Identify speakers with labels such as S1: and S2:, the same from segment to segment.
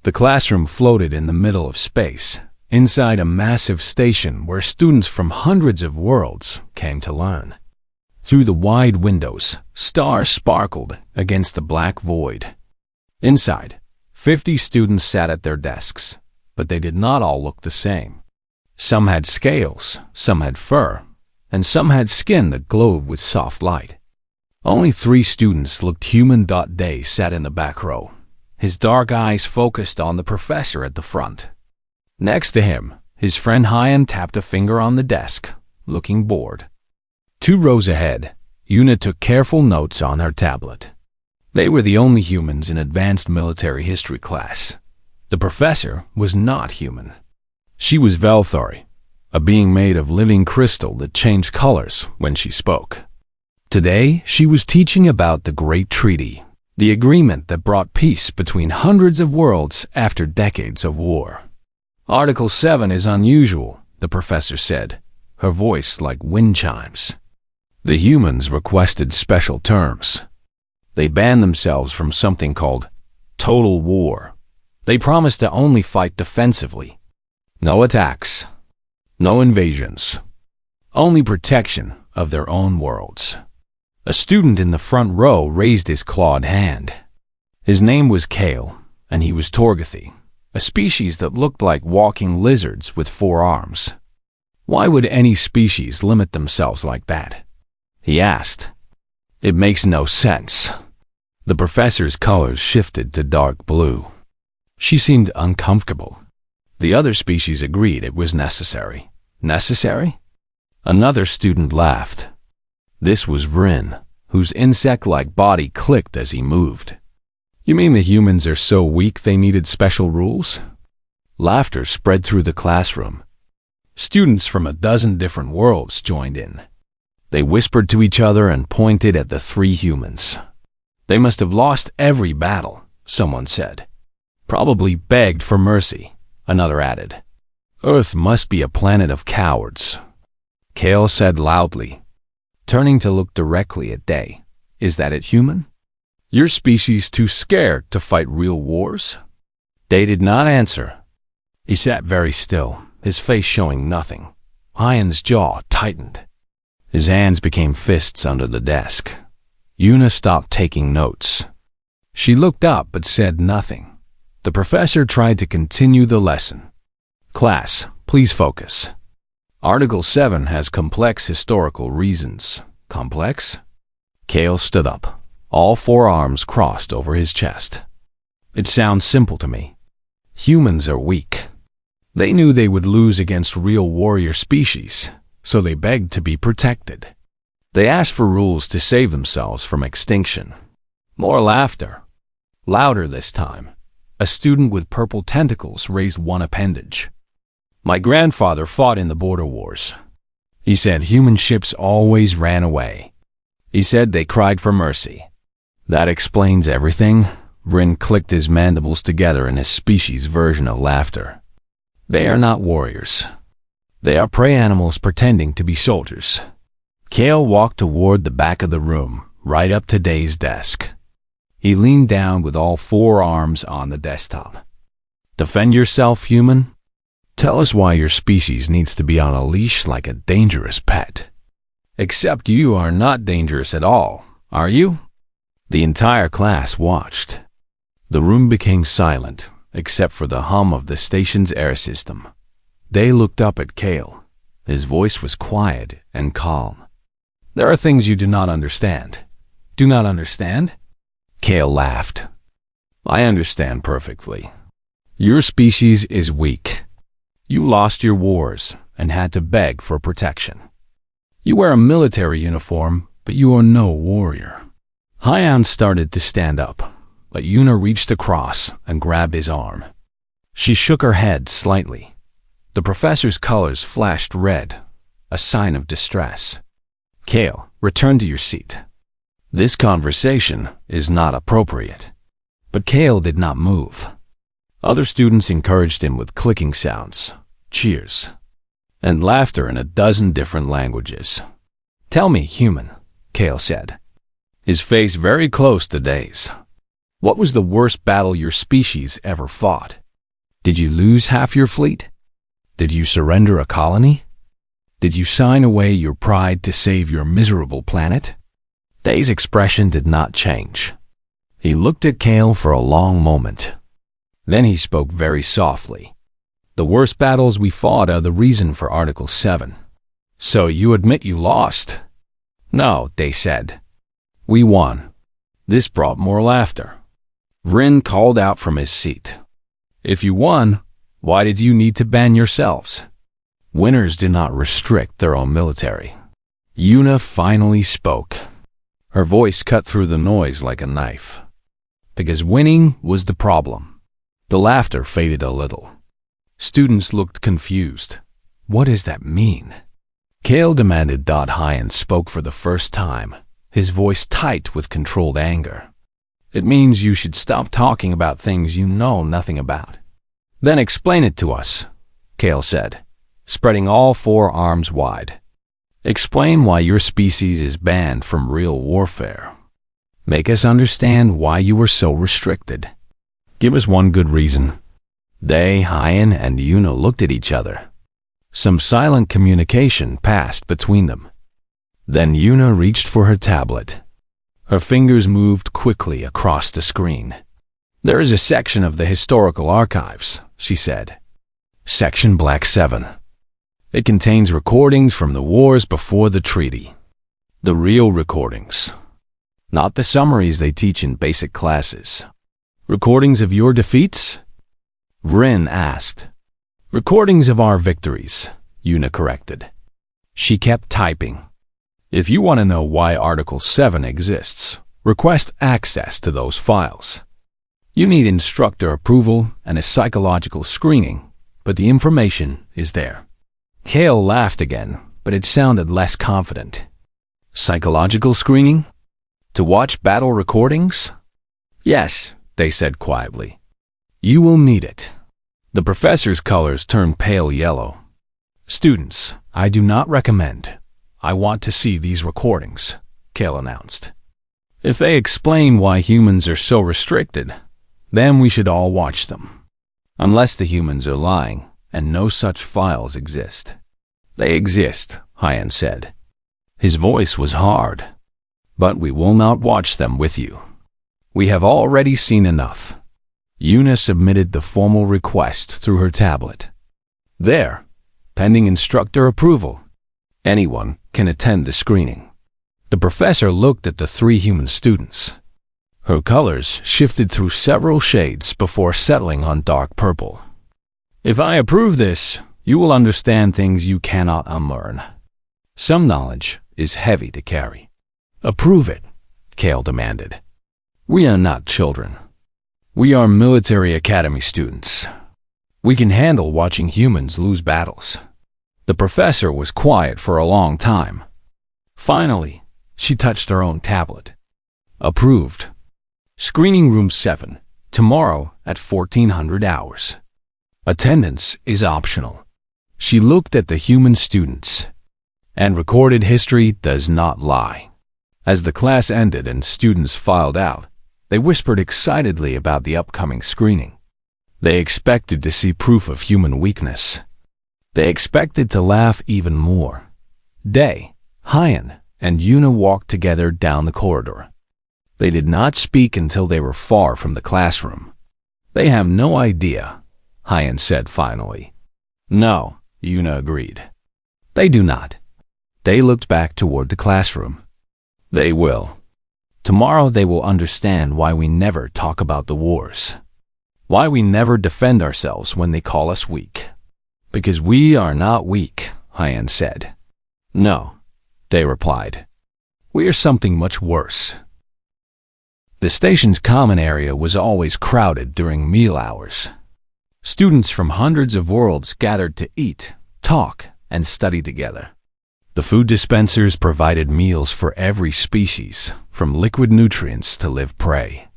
S1: The classroom floated in the middle of space, inside a massive station where students from hundreds of worlds came to learn. Through the wide windows, stars sparkled against the black void. Inside, 50 students sat at their desks, but they did not all look the same. Some had scales, some had fur, and some had skin that glowed with soft light. Only 3 students looked human. Day sat in the back row, his dark eyes focused on the professor at the front. Next to him, his friend Hyan tapped a finger on the desk, looking bored. 2 rows ahead, Yuna took careful notes on her tablet. They were the only humans in advanced military history class. The professor was not human. She was Velthori, a being made of living crystal that changed colors when she spoke. Today, she was teaching about the Great Treaty, the agreement that brought peace between hundreds of worlds after decades of war. Article 7 is unusual, the professor said, her voice like wind chimes. The humans requested special terms. They banned themselves from something called total war. They promised to only fight defensively. No attacks, no invasions, only protection of their own worlds. A student in the front row raised his clawed hand. His name was Kale, and he was Torgathy, a species that looked like walking lizards with 4 arms. Why would any species limit themselves like that? He asked. It makes no sense. The professor's colors shifted to dark blue. She seemed uncomfortable. The other species agreed it was necessary. Necessary? Another student laughed. This was Vryn, whose insect-like body clicked as he moved. You mean the humans are so weak they needed special rules? Laughter spread through the classroom. Students from a dozen different worlds joined in. They whispered to each other and pointed at the 3 humans. They must have lost every battle, someone said. Probably begged for mercy, another added. Earth must be a planet of cowards. Kale said loudly, turning to look directly at Day. Is that it, human? Your species too scared to fight real wars? Day did not answer. He sat very still, his face showing nothing. Hyan's jaw tightened. His hands became fists under the desk. Yuna stopped taking notes. She looked up but said nothing. The professor tried to continue the lesson. Class, please focus. Article 7 has complex historical reasons. Complex? Kale stood up. All 4 arms crossed over his chest. It sounds simple to me. Humans are weak. They knew they would lose against real warrior species, so they begged to be protected. They asked for rules to save themselves from extinction. More laughter. Louder this time. A student with purple tentacles raised one appendage. My grandfather fought in the border wars. He said human ships always ran away. He said they cried for mercy. That explains everything. Vryn clicked his mandibles together in his species' version of laughter. They are not warriors. They are prey animals pretending to be soldiers. Kale walked toward the back of the room, right up to Day's desk. He leaned down with all 4 arms on the desktop. Defend yourself, human? Tell us why your species needs to be on a leash like a dangerous pet. Except you are not dangerous at all, are you? The entire class watched. The room became silent, except for the hum of the station's air system. Day looked up at Kale. His voice was quiet and calm. There are things you do not understand. Do not understand? Kale laughed. I understand perfectly. Your species is weak. You lost your wars and had to beg for protection. You wear a military uniform, but you are no warrior. Hyan started to stand up, but Yuna reached across and grabbed his arm. She shook her head slightly. The professor's colors flashed red, a sign of distress. Kale, return to your seat. This conversation is not appropriate. But Kale did not move. Other students encouraged him with clicking sounds, cheers, and laughter in a dozen different languages. Tell me, human, Kale said, his face very close to Day's. What was the worst battle your species ever fought? Did you lose half your fleet? Did you surrender a colony? Did you sign away your pride to save your miserable planet? Day's expression did not change. He looked at Kale for a long moment. Then he spoke very softly. The worst battles we fought are the reason for Article 7. So you admit you lost? No, Day said. We won. This brought more laughter. Rin called out from his seat. If you won, why did you need to ban yourselves? Winners do not restrict their own military. Yuna finally spoke. Her voice cut through the noise like a knife. Because winning was the problem. The laughter faded a little. Students looked confused. What does that mean? Kale demanded. Hyan spoke for the first time, his voice tight with controlled anger. It means you should stop talking about things you know nothing about. Then explain it to us, Kale said, spreading all four arms wide. Explain why your species is banned from real warfare. Make us understand why you were so restricted. Give us one good reason. Day, Hyan, and Yuna looked at each other. Some silent communication passed between them. Then Yuna reached for her tablet. Her fingers moved quickly across the screen. There is a section of the historical archives, she said. Section Black 7. It contains recordings from the wars before the treaty. The real recordings. Not the summaries they teach in basic classes. Recordings of your defeats? Rin asked. Recordings of our victories, Yuna corrected. She kept typing. If you want to know why Article 7 exists, request access to those files. You need instructor approval and a psychological screening, but the information is there. Kale laughed again, but it sounded less confident. Psychological screening? To watch battle recordings? Yes, they said quietly. You will need it. The professor's colors turned pale yellow. Students, I do not recommend. I want to see these recordings, Kale announced. If they explain why humans are so restricted, then we should all watch them. Unless the humans are lying, and no such files exist. They exist, Hyan said. His voice was hard. But we will not watch them with you. We have already seen enough. Yuna submitted the formal request through her tablet. There, pending instructor approval, anyone can attend the screening. The professor looked at the three human students. Her colors shifted through several shades before settling on dark purple. If I approve this, you will understand things you cannot unlearn. Some knowledge is heavy to carry. Approve it, Kale demanded. We are not children. We are military academy students. We can handle watching humans lose battles. The professor was quiet for a long time. Finally, she touched her own tablet. Approved. Screening Room 7, tomorrow at 1400 hours. Attendance is optional. She looked at the human students. And recorded history does not lie. As the class ended and students filed out, they whispered excitedly about the upcoming screening. They expected to see proof of human weakness. They expected to laugh even more. Day, Hyan, and Yuna walked together down the corridor. They did not speak until they were far from the classroom. They have no idea, Hyan said finally. No, Yuna agreed. They do not. They looked back toward the classroom. They will. Tomorrow they will understand why we never talk about the wars. Why we never defend ourselves when they call us weak. Because we are not weak, Hyan said. No, they replied. We are something much worse. The station's common area was always crowded during meal hours. Students from hundreds of worlds gathered to eat, talk, and study together. The food dispensers provided meals for every species, from liquid nutrients to live prey.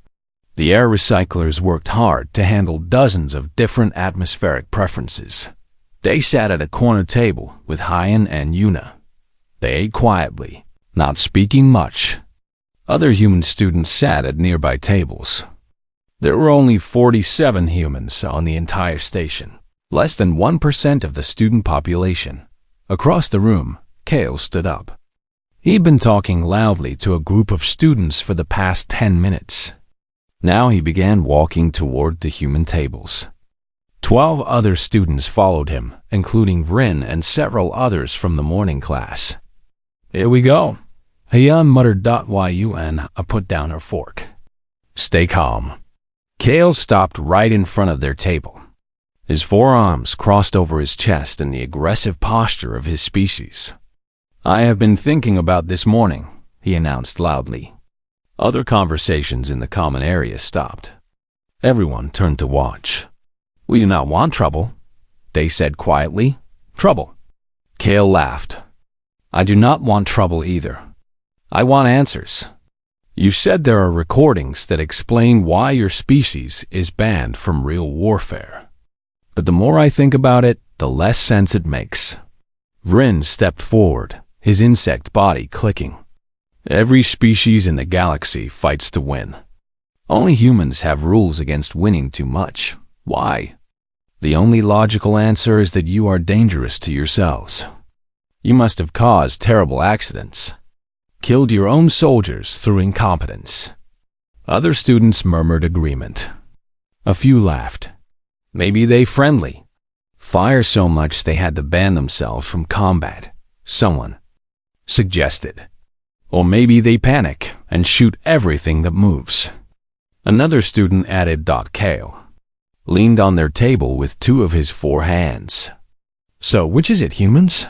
S1: The air recyclers worked hard to handle dozens of different atmospheric preferences. They sat at a corner table with Hyan and Yuna. They ate quietly, not speaking much. Other human students sat at nearby tables. There were only 47 humans on the entire station, less than 1% of the student population. Across the room, Kale stood up. He'd been talking loudly to a group of students for the past 10 minutes. Now he began walking toward the human tables. 12 other students followed him, including Vrin and several others from the morning class. "Here we go," Hayan muttered. Yun put down her fork. "Stay calm." Kale stopped right in front of their table. His forearms crossed over his chest in the aggressive posture of his species. "I have been thinking about this morning," he announced loudly. Other conversations in the common area stopped. Everyone turned to watch. "We do not want trouble," they said quietly. "Trouble." Kale laughed. "I do not want trouble either. I want answers. You said there are recordings that explain why your species is banned from real warfare. But the more I think about it, the less sense it makes." Vrin stepped forward, his insect body clicking. "Every species in the galaxy fights to win. Only humans have rules against winning too much. Why? The only logical answer is that you are dangerous to yourselves. You must have caused terrible accidents. Killed your own soldiers through incompetence." Other students murmured agreement. A few laughed. "Maybe they friendly. Fire so much they had to ban themselves from combat," someone suggested. "Or maybe they panic and shoot everything that moves." Another student added. Kale leaned on their table with 2 of his 4 hands. "So which is it, humans?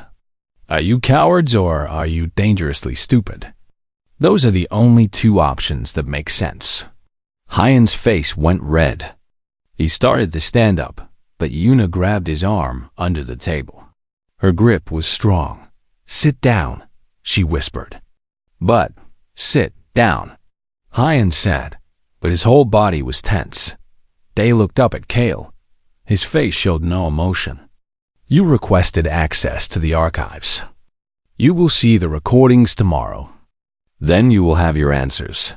S1: Are you cowards or are you dangerously stupid? Those are the only 2 options that make sense." Hyan's face went red. He started to stand up, but Yuna grabbed his arm under the table. Her grip was strong. "Sit down," she whispered. "But, sit down," Hyan said, but his whole body was tense. Day looked up at Kale. His face showed no emotion. "You requested access to the archives. You will see the recordings tomorrow. Then you will have your answers."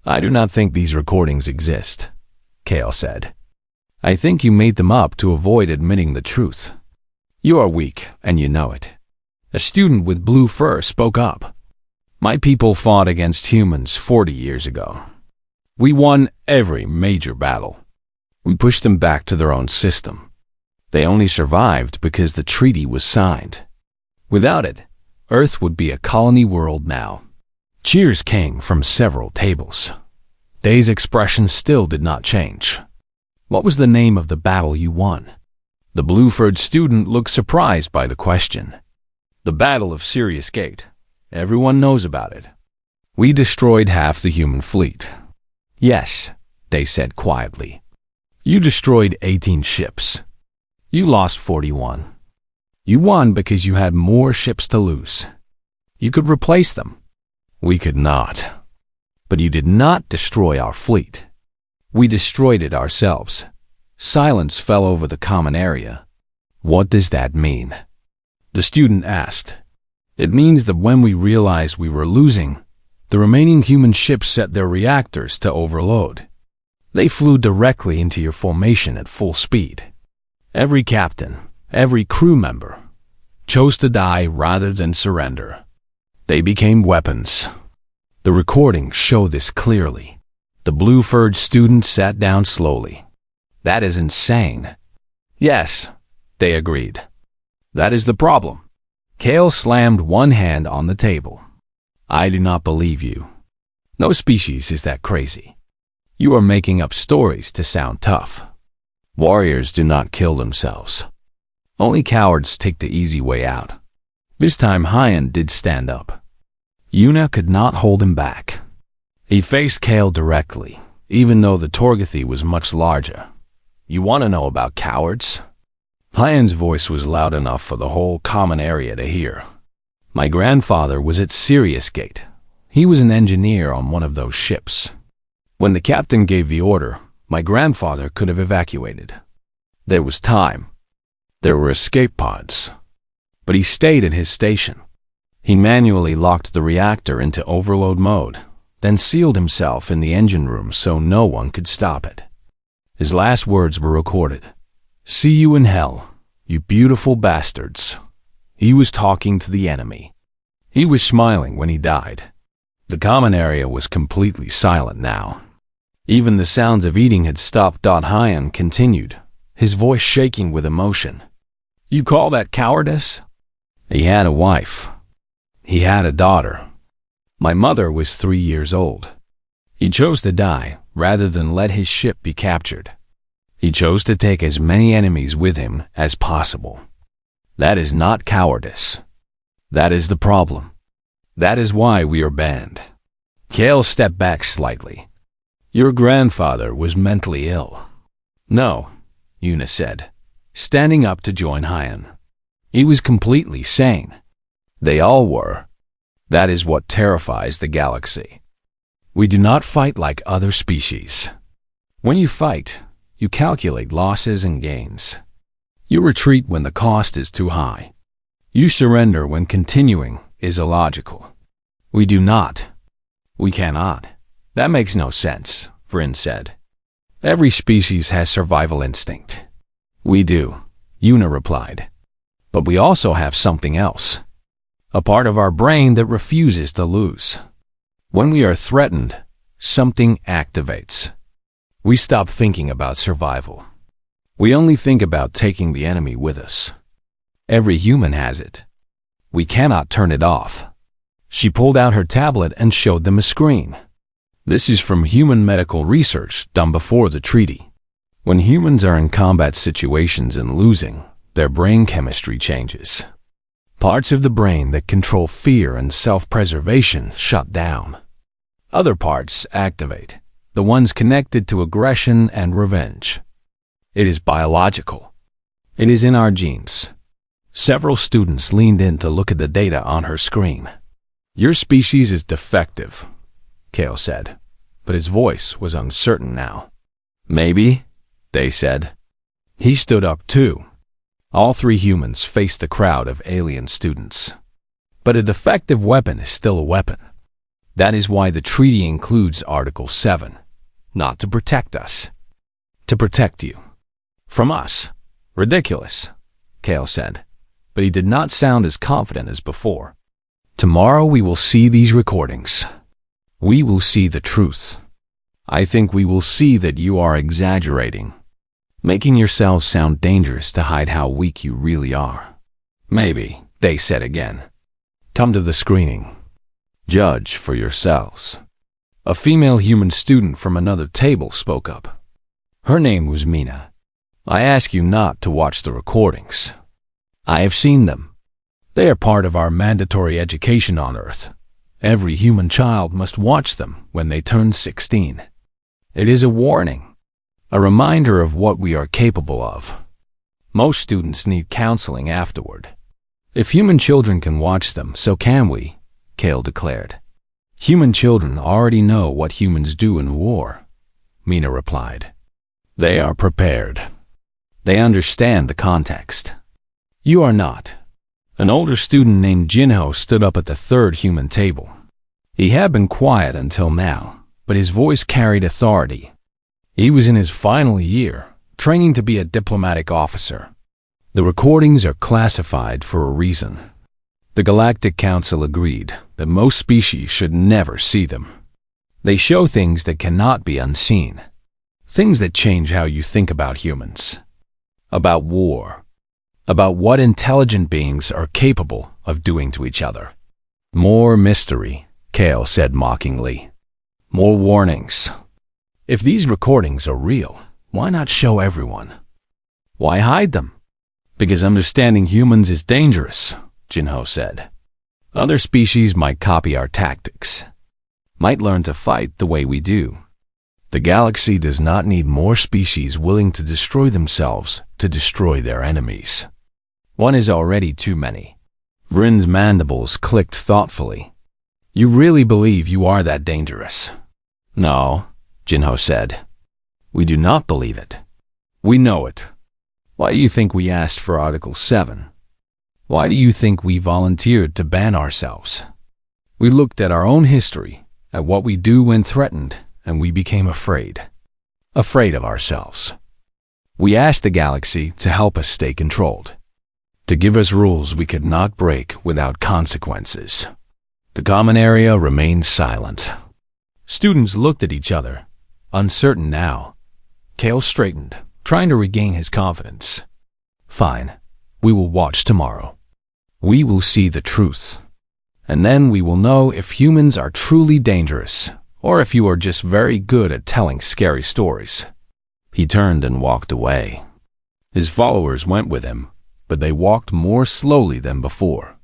S1: "I do not think these recordings exist," Kale said. "I think you made them up to avoid admitting the truth. You are weak, and you know it." A student with blue fur spoke up. "My people fought against humans 40 years ago. We won every major battle. We pushed them back to their own system. They only survived because the treaty was signed. Without it, Earth would be a colony world now." Cheers came from several tables. Day's expression still did not change. "What was the name of the battle you won?" The blue-furred student looked surprised by the question. "The Battle of Sirius Gate. Everyone knows about it. We destroyed half the human fleet." "Yes," they said quietly. "You destroyed 18 ships. You lost 41. You won because you had more ships to lose. You could replace them. We could not. But you did not destroy our fleet. We destroyed it ourselves." Silence fell over the common area. "What does that mean?" the student asked. "It means that when we realized we were losing, the remaining human ships set their reactors to overload. They flew directly into your formation at full speed. Every captain, every crew member, chose to die rather than surrender. They became weapons. The recordings show this clearly." The blue-furred student sat down slowly. "That is insane." "Yes," they agreed. "That is the problem." Kale slammed one hand on the table. "I do not believe you. No species is that crazy. You are making up stories to sound tough. Warriors do not kill themselves. Only cowards take the easy way out." This time Hyan did stand up. Yuna could not hold him back. He faced Kale directly, even though the Torgathy was much larger. "You want to know about cowards?" Hyan's voice was loud enough for the whole common area to hear. "My grandfather was at Sirius Gate. He was an engineer on one of those ships. When the captain gave the order, my grandfather could have evacuated. There was time. There were escape pods. But he stayed at his station. He manually locked the reactor into overload mode, then sealed himself in the engine room so no one could stop it. His last words were recorded. "See you in hell, you beautiful bastards." He was talking to the enemy. He was smiling when he died. The common area was completely silent now. Even the sounds of eating had stopped. Hyan continued, his voice shaking with emotion. "You call that cowardice?" He had a wife. He had a daughter. My mother was 3 years old. He chose to die rather than let his ship be captured. He chose to take as many enemies with him as possible. That is not cowardice. That is the problem. That is why we are banned. Kale stepped back slightly. "Your grandfather was mentally ill." "No," Yuna said, standing up to join Hyan. "He was completely sane." They all were. That is what terrifies the galaxy. We do not fight like other species. When you fight, you calculate losses and gains. You retreat when the cost is too high. You surrender when continuing is illogical. We do not. We cannot. That makes no sense, Vryn said. Every species has survival instinct. We do, Yuna replied. But we also have something else. A part of our brain that refuses to lose. When we are threatened, something activates. We stop thinking about survival. We only think about taking the enemy with us. Every human has it. We cannot turn it off. She pulled out her tablet and showed them a screen. This is from human medical research done before the treaty. When humans are in combat situations and losing, their brain chemistry changes. Parts of the brain that control fear and self-preservation shut down. Other parts activate, the ones connected to aggression and revenge. It is biological. It is in our genes. Several students leaned in to look at the data on her screen. Your species is defective, Kale said, but his voice was uncertain now. Maybe, they said. He stood up too. All three humans faced the crowd of alien students. But a defective weapon is still a weapon. That is why the treaty includes Article 7, not to protect us, to protect you. From us. Ridiculous, Kale said, but he did not sound as confident as before. Tomorrow we will see these recordings. We will see the truth. I think we will see that you are exaggerating, making yourselves sound dangerous to hide how weak you really are. Maybe, they said again. Come to the screening. Judge for yourselves. A female human student from another table spoke up. Her name was Mina. I ask you not to watch the recordings. I have seen them. They are part of our mandatory education on Earth. Every human child must watch them when they turn 16. It is a warning, a reminder of what we are capable of. Most students need counseling afterward. If human children can watch them, so can we, Kale declared. Human children already know what humans do in war, Mina replied. They are prepared. They understand the context. You are not. An older student named Jinho stood up at the third human table. He had been quiet until now, but his voice carried authority. He was in his final year, training to be a diplomatic officer. The recordings are classified for a reason. The Galactic Council agreed that most species should never see them. They show things that cannot be unseen. Things that change how you think about humans. About war. About what intelligent beings are capable of doing to each other. More mystery, Kale said mockingly. More warnings. If these recordings are real, why not show everyone? Why hide them? Because understanding humans is dangerous, Jinho said. Other species might copy our tactics, might learn to fight the way we do. The galaxy does not need more species willing to destroy themselves to destroy their enemies. One is already too many. Vryn's mandibles clicked thoughtfully. You really believe you are that dangerous? No, Jinho said. We do not believe it. We know it. Why do you think we asked for Article 7? Why do you think we volunteered to ban ourselves? We looked at our own history, at what we do when threatened, and we became afraid. afraid of ourselves. We asked the galaxy to help us stay controlled, to give us rules we could not break without consequences. The common area remained silent. Students looked at each other, uncertain now. Kale straightened, trying to regain his confidence. Fine, we will watch tomorrow. We will see the truth. And then we will know if humans are truly dangerous, or if you are just very good at telling scary stories. He turned and walked away. His followers went with him, but they walked more slowly than before.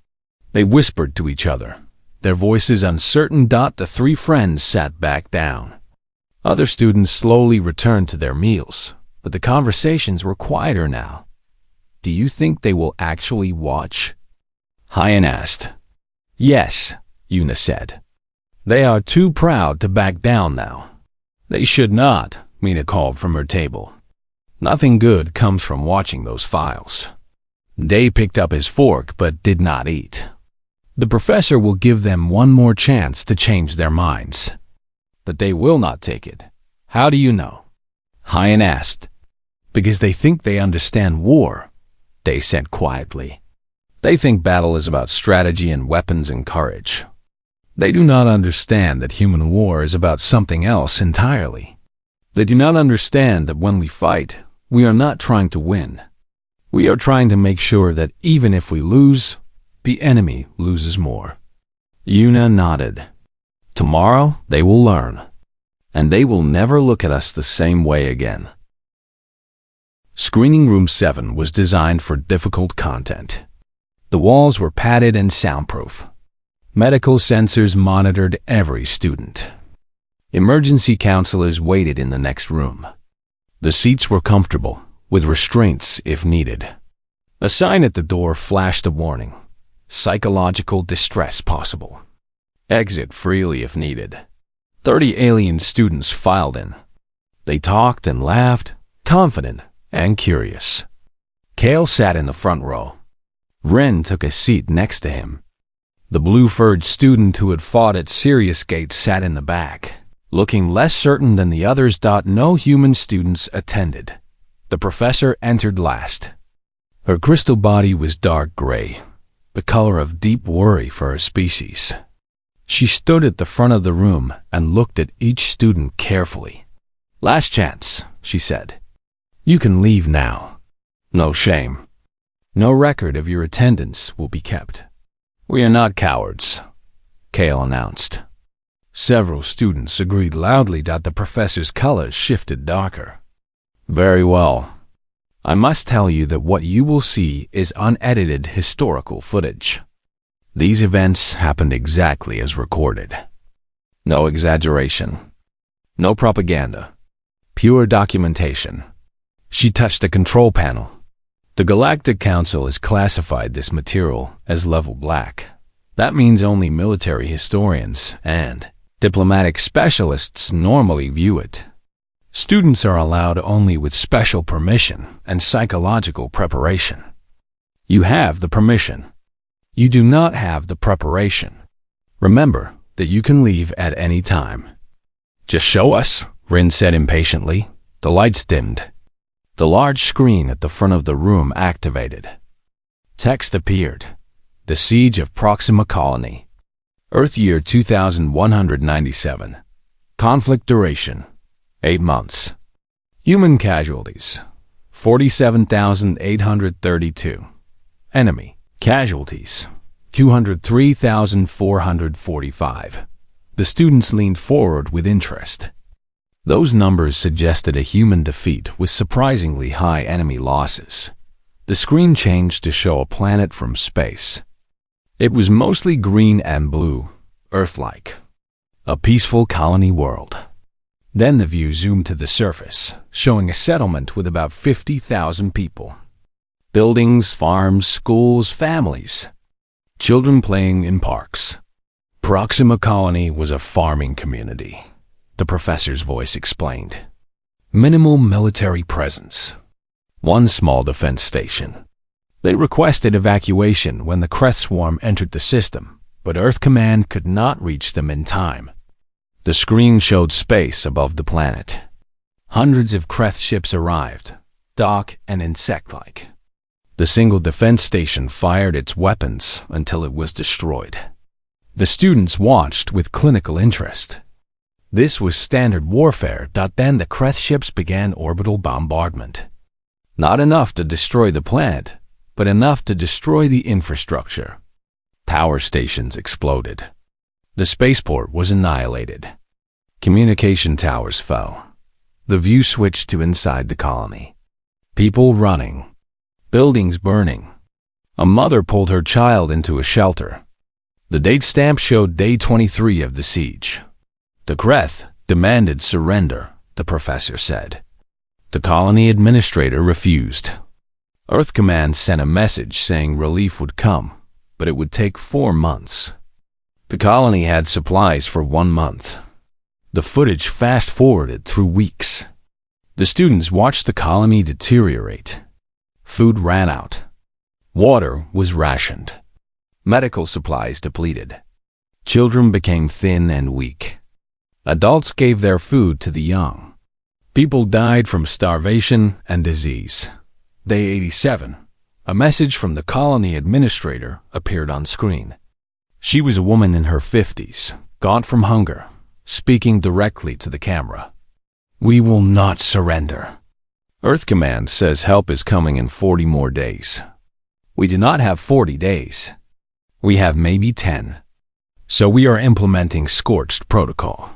S1: They whispered to each other, their voices uncertain. The three friends sat back down. Other students slowly returned to their meals, but the conversations were quieter now. Do you think they will actually watch? Hyan asked. Yes, Yuna said. They are too proud to back down now. They should not, Mina called from her table. Nothing good comes from watching those files. Day picked up his fork but did not eat. The professor will give them one more chance to change their minds. But they will not take it. How do you know? Hyan asked. Because they think they understand war, Day said quietly. They think battle is about strategy and weapons and courage. They do not understand that human war is about something else entirely. They do not understand that when we fight, we are not trying to win. We are trying to make sure that even if we lose, the enemy loses more. Yuna nodded. Tomorrow they will learn, and they will never look at us the same way again. Screening Room 7 was designed for difficult content. The walls were padded and soundproof. Medical sensors monitored every student. Emergency counselors waited in the next room. The seats were comfortable, with restraints if needed. A sign at the door flashed a warning. Psychological distress possible. Exit freely if needed. 30 alien students filed in. They talked and laughed, confident and curious. Kale sat in the front row. Ren took a seat next to him. The blue-furred student who had fought at Sirius Gate sat in the back, looking less certain than the others. No human students attended. The professor entered last. Her crystal body was dark gray, the color of deep worry for her species. She stood at the front of the room and looked at each student carefully. Last chance, she said. You can leave now. No shame. No record of your attendance will be kept. We are not cowards, Kale announced. Several students agreed loudly that the professor's colors shifted darker. Very well. I must tell you that what you will see is unedited historical footage. These events happened exactly as recorded. No exaggeration. No propaganda. Pure documentation. She touched the control panel. The Galactic Council has classified this material as level black. That means only military historians and diplomatic specialists normally view it. Students are allowed only with special permission and psychological preparation. You have the permission. You do not have the preparation. Remember that you can leave at any time. Just show us, Rin said impatiently. The lights dimmed. The large screen at the front of the room activated. Text appeared. The Siege of Proxima Colony. Earth year 2197. Conflict duration, 8 months. Human casualties, 47,832. Enemy casualties, 203,445. The students leaned forward with interest. Those numbers suggested a human defeat with surprisingly high enemy losses. The screen changed to show a planet from space. It was mostly green and blue, Earth-like. A peaceful colony world. Then the view zoomed to the surface, showing a settlement with about 50,000 people. Buildings, farms, schools, families. Children playing in parks. Proxima Colony was a farming community, the professor's voice explained. Minimal military presence. One small defense station. They requested evacuation when the Crest Swarm entered the system, but Earth Command could not reach them in time. The screen showed space above the planet. Hundreds of Kreth ships arrived, dark and insect-like. The single defense station fired its weapons until it was destroyed. The students watched with clinical interest. This was standard warfare. Then the Kreth ships began orbital bombardment. Not enough to destroy the planet, but enough to destroy the infrastructure. Power stations exploded. The spaceport was annihilated. Communication towers fell. The view switched to inside the colony. People running. Buildings burning. A mother pulled her child into a shelter. The date stamp showed day 23 of the siege. The Kreth demanded surrender, the professor said. The colony administrator refused. Earth Command sent a message saying relief would come, but it would take 4 months. The colony had supplies for 1 month. The footage fast-forwarded through weeks. The students watched the colony deteriorate. Food ran out. Water was rationed. Medical supplies depleted. Children became thin and weak. Adults gave their food to the young. People died from starvation and disease. Day 87. A message from the colony administrator appeared on screen. She was a woman in her 50s, gaunt from hunger, speaking directly to the camera. We will not surrender. Earth Command says help is coming in 40 more days. We do not have 40 days. We have maybe 10. So we are implementing Scorched Protocol.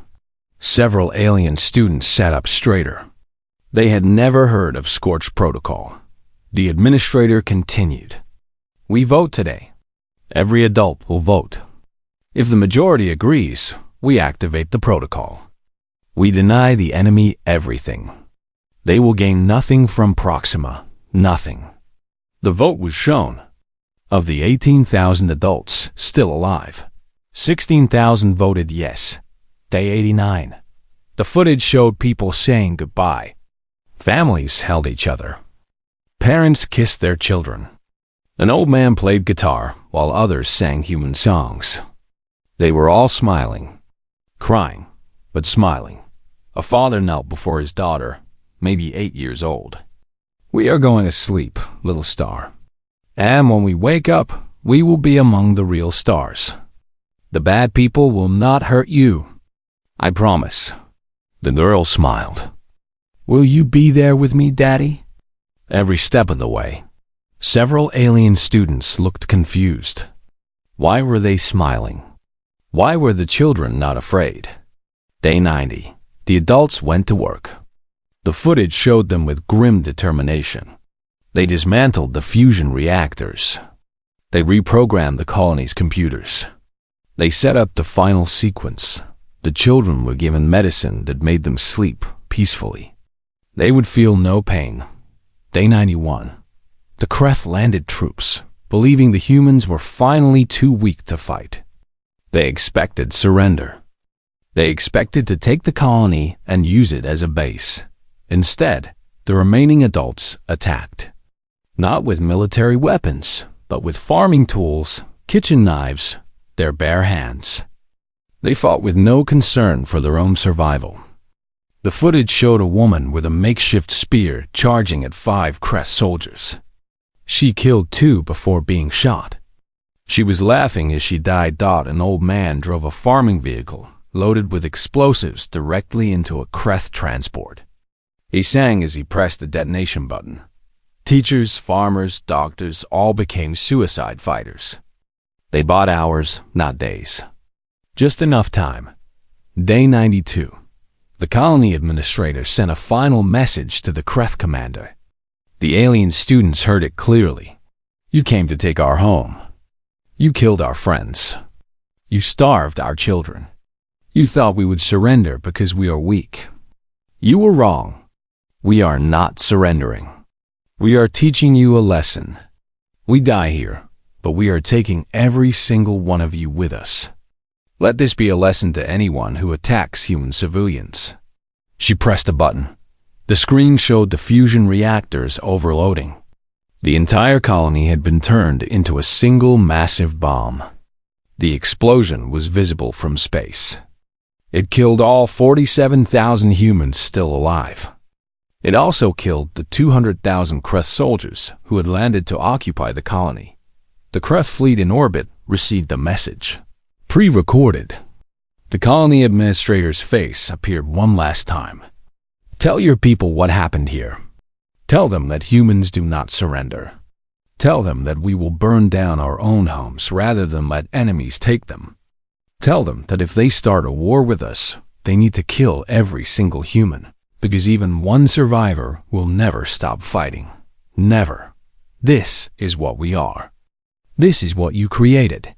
S1: Several alien students sat up straighter. They had never heard of Scorched Protocol. The administrator continued. We vote today. Every adult will vote. If the majority agrees, we activate the protocol. We deny the enemy everything. They will gain nothing from Proxima, nothing. The vote was shown. Of the 18,000 adults still alive, 16,000 voted yes. Day 89. The footage showed people saying goodbye. Families held each other. Parents kissed their children. An old man played guitar while others sang human songs. They were all smiling, crying, but smiling. A father knelt before his daughter, maybe 8 years old. We are going to sleep, little star. And when we wake up, we will be among the real stars. The bad people will not hurt you. I promise. The girl smiled. Will you be there with me, Daddy? Every step of the way. Several alien students looked confused. Why were they smiling? Why were the children not afraid? Day 90. The adults went to work. The footage showed them with grim determination. They dismantled the fusion reactors. They reprogrammed the colony's computers. They set up the final sequence. The children were given medicine that made them sleep peacefully. They would feel no pain. Day 91. The Kreth landed troops, believing the humans were finally too weak to fight. They expected surrender. They expected to take the colony and use it as a base. Instead, the remaining adults attacked. Not with military weapons, but with farming tools, kitchen knives, their bare hands. They fought with no concern for their own survival. The footage showed a woman with a makeshift spear charging at 5 Kreth soldiers. She killed 2 before being shot. She was laughing as she died. An old man drove a farming vehicle loaded with explosives directly into a Kreth transport. He sang as he pressed the detonation button. Teachers, farmers, doctors all became suicide fighters. They bought hours, not days. Just enough time. Day 92. The colony administrator sent a final message to the Kreth commander. The alien students heard it clearly. You came to take our home. You killed our friends. You starved our children. You thought we would surrender because we are weak. You were wrong. We are not surrendering. We are teaching you a lesson. We die here, but we are taking every single one of you with us. Let this be a lesson to anyone who attacks human civilians. She pressed a button. The screen showed the fusion reactors overloading. The entire colony had been turned into a single massive bomb. The explosion was visible from space. It killed all 47,000 humans still alive. It also killed the 200,000 Kreth soldiers who had landed to occupy the colony. The Kreth fleet in orbit received a message. Pre-recorded. The colony administrator's face appeared one last time. Tell your people what happened here. Tell them that humans do not surrender. Tell them that we will burn down our own homes rather than let enemies take them. Tell them that if they start a war with us, they need to kill every single human, because even one survivor will never stop fighting. Never. This is what we are. This is what you created.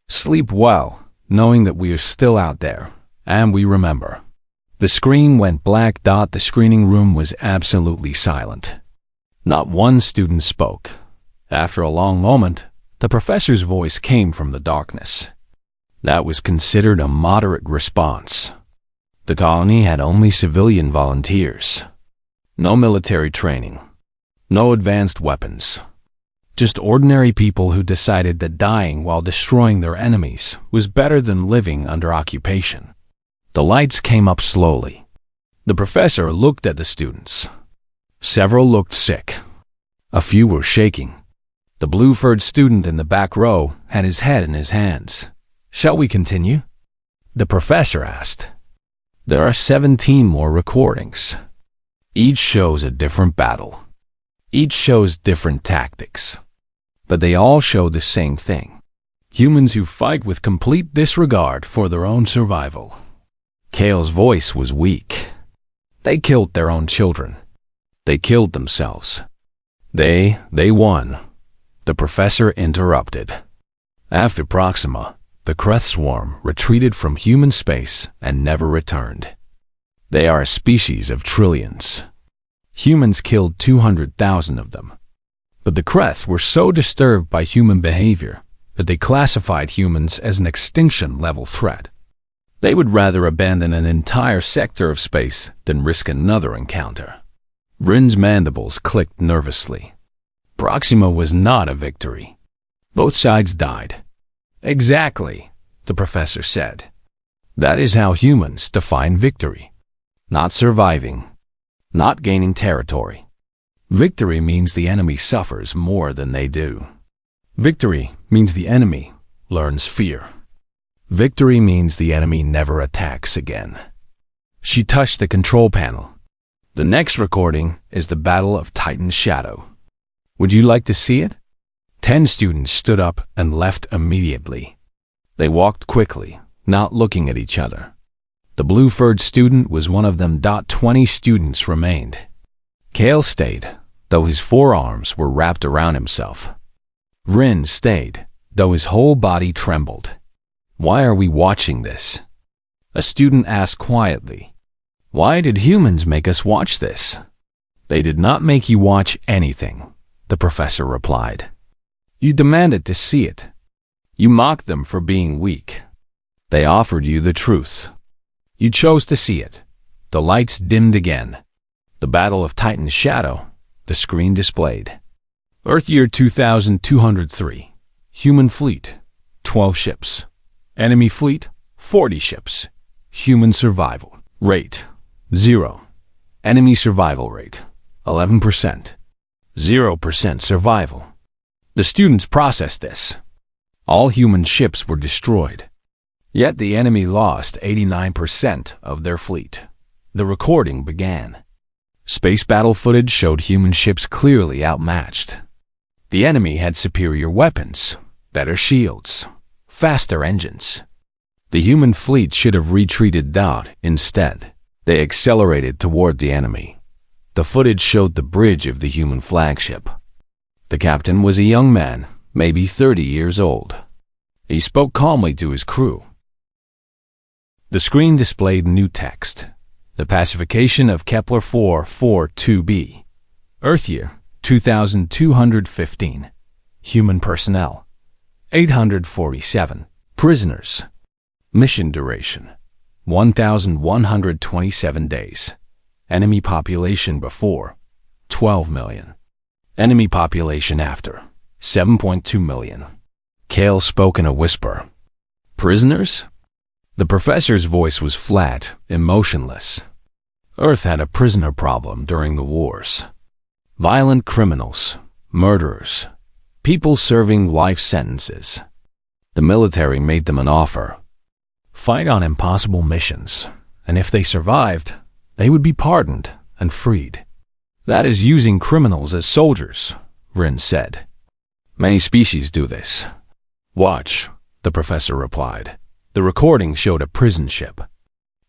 S1: Sleep well, knowing that we are still out there, and we remember. The screen went black. The screening room was absolutely silent. Not one student spoke. After a long moment, the professor's voice came from the darkness. That was considered a moderate response. The colony had only civilian volunteers. No military training. No advanced weapons. Just ordinary people who decided that dying while destroying their enemies was better than living under occupation. The lights came up slowly. The professor looked at the students. Several looked sick. A few were shaking. The blue-furred student in the back row had his head in his hands. Shall we continue? The professor asked. There are 17 more recordings. Each shows a different battle. Each shows different tactics. But they all show the same thing. Humans who fight with complete disregard for their own survival. Kale's voice was weak. They killed their own children. They killed themselves. They won. The professor interrupted. After Proxima, the Kreth swarm retreated from human space and never returned. They are a species of trillions. Humans killed 200,000 of them. But the Kreth were so disturbed by human behavior that they classified humans as an extinction-level threat. They would rather abandon an entire sector of space than risk another encounter. Rin's mandibles clicked nervously. Proxima was not a victory. Both sides died. Exactly, the professor said. That is how humans define victory. Not surviving. Not gaining territory. Victory means the enemy suffers more than they do. Victory means the enemy learns fear. Victory means the enemy never attacks again. She touched the control panel. The next recording is the Battle of Titan's Shadow. Would you like to see it? 10 students stood up and left immediately. They walked quickly, not looking at each other. The blue-furred student was one of them. 20 students remained. Kale stayed, though his forearms were wrapped around himself. Rin stayed, though his whole body trembled. Why are we watching this? A student asked quietly. Why did humans make us watch this? They did not make you watch anything, the professor replied. You demanded to see it. You mocked them for being weak. They offered you the truth. You chose to see it. The lights dimmed again. The Battle of Titan's Shadow, the screen displayed. Earth year 2203. Human fleet, 12 ships. Enemy fleet, 40 ships. Human survival rate, 0. Enemy survival rate, 11%. 0% survival. The students processed this. All human ships were destroyed. Yet the enemy lost 89% of their fleet. The recording began. Space battle footage showed human ships clearly outmatched. The enemy had superior weapons, better shields, faster engines. The human fleet should have retreated out. Instead, they accelerated toward the enemy. The footage showed the bridge of the human flagship. The captain was a young man, maybe 30 years old. He spoke calmly to his crew. The screen displayed new text. The pacification of Kepler 442b. Earth year 2215. Human personnel 847. Prisoners. Mission duration 1,127 days. Enemy population before 12 million. Enemy population after 7.2 million. Kale spoke in a whisper. Prisoners? The professor's voice was flat, emotionless. Earth had a prisoner problem during the wars. Violent criminals, murderers, people serving life sentences. The military made them an offer. Fight on impossible missions, and if they survived, they would be pardoned and freed. That is using criminals as soldiers, Rin said. Many species do this. Watch, the professor replied. The recording showed a prison ship.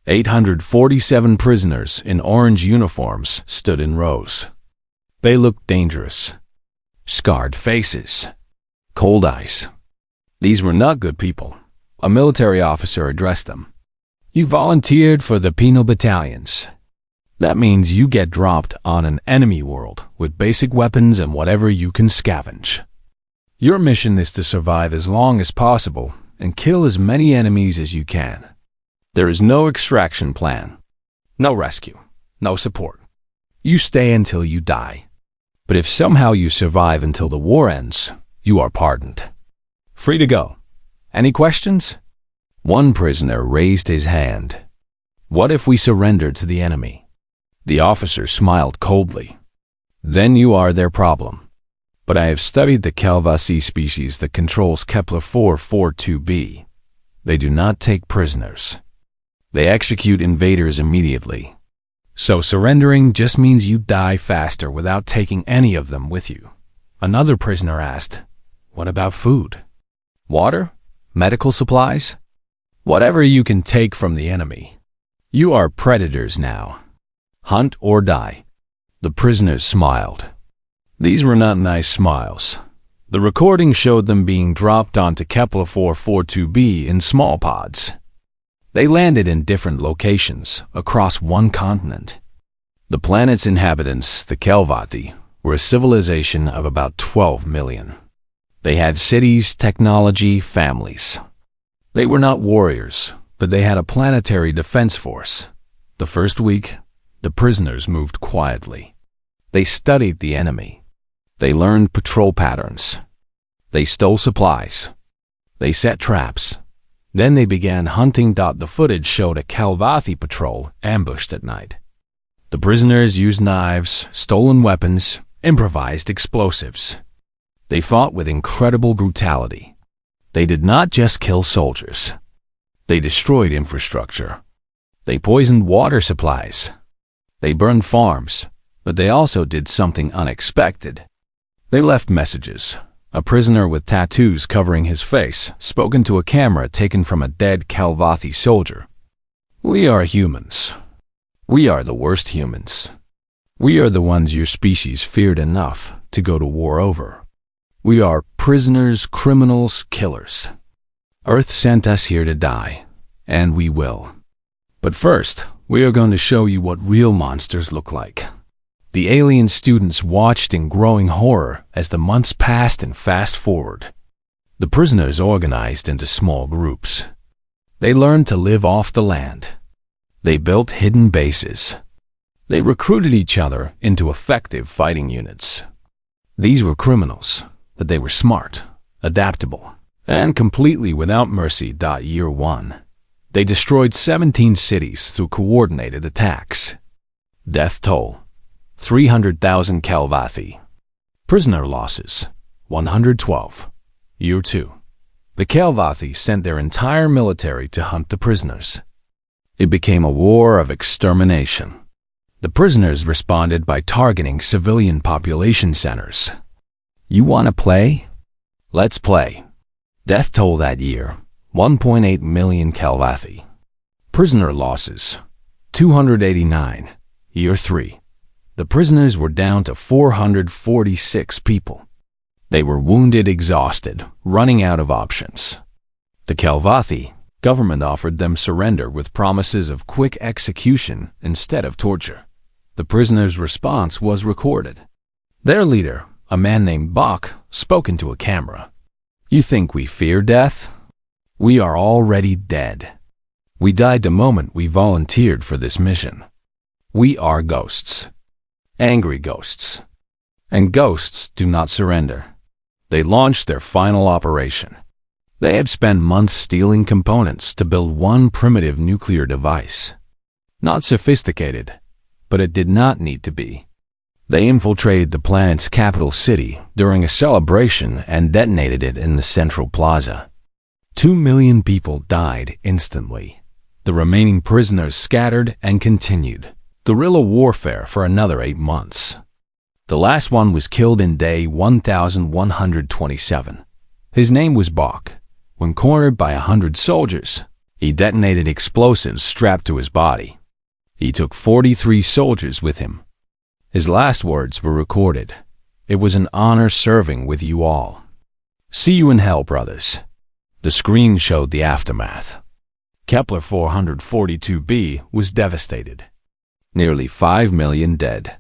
S1: 847 prisoners in orange uniforms stood in rows. They looked dangerous. Scarred faces. Cold eyes. These were not good people. A military officer addressed them. You volunteered for the penal battalions. That means you get dropped on an enemy world with basic weapons and whatever you can scavenge. Your mission is to survive as long as possible and kill as many enemies as you can. There is no extraction plan, no rescue, no support. You stay until you die. But if somehow you survive until the war ends, you are pardoned. Free to go. Any questions? One prisoner raised his hand. What if we surrendered to the enemy? The officer smiled coldly. Then you are their problem. But I have studied the Calvasi species that controls Kepler 442b. They do not take prisoners. They execute invaders immediately. So surrendering just means you die faster without taking any of them with you. Another prisoner asked, what about food? Water? Medical supplies? Whatever you can take from the enemy. You are predators now. Hunt or die. The prisoners smiled. These were not nice smiles. The recording showed them being dropped onto Kepler 442b in small pods. They landed in different locations across one continent. The planet's inhabitants, the Kelvati, were a civilization of about 12 million. They had cities, technology, families. They were not warriors, but they had a planetary defense force. The first week, the prisoners moved quietly. They studied the enemy. They learned patrol patterns. They stole supplies. They set traps. Then they began hunting. The footage showed a Calvathi patrol ambushed at night. The prisoners used knives, stolen weapons, improvised explosives. They fought with incredible brutality. They did not just kill soldiers. They destroyed infrastructure. They poisoned water supplies. They burned farms, but they also did something unexpected. They left messages. A prisoner with tattoos covering his face spoke into a camera taken from a dead Calvathi soldier. We are humans. We are the worst humans. We are the ones your species feared enough to go to war over. We are prisoners, criminals, killers. Earth sent us here to die, and we will. But first, we are going to show you what real monsters look like. The alien students watched in growing horror as the months passed and fast forward. The prisoners organized into small groups. They learned to live off the land. They built hidden bases. They recruited each other into effective fighting units. These were criminals, but they were smart, adaptable, and completely without mercy. Year 1. They destroyed 17 cities through coordinated attacks. Death toll, 300,000 Calvathi. Prisoner losses, 112. Year 2. The Calvathi sent their entire military to hunt the prisoners. It became a war of extermination. The prisoners responded by targeting civilian population centers. You want to play? Let's play. Death toll that year, 1.8 million Calvathi. Prisoner losses, 289. Year 3. The prisoners were down to 446 people. They were wounded, exhausted, running out of options. The Calvathi government offered them surrender with promises of quick execution instead of torture. The prisoners' response was recorded. Their leader, a man named Bach, spoke into a camera. You think we fear death? We are already dead. We died the moment we volunteered for this mission. We are ghosts. Angry ghosts. And ghosts do not surrender. They launched their final operation. They had spent months stealing components to build one primitive nuclear device. Not sophisticated, but it did not need to be. They infiltrated the planet's capital city during a celebration and detonated it in the central plaza. 2 million people died instantly. The remaining prisoners scattered and continued guerrilla warfare for another 8 months. The last one was killed in day 1127. His name was Bach. When cornered by 100 soldiers, he detonated explosives strapped to his body. He took 43 soldiers with him. His last words were recorded. "It was an honor serving with you all. See you in hell, brothers." The screen showed the aftermath. Kepler 442b was devastated. Nearly 5 million dead.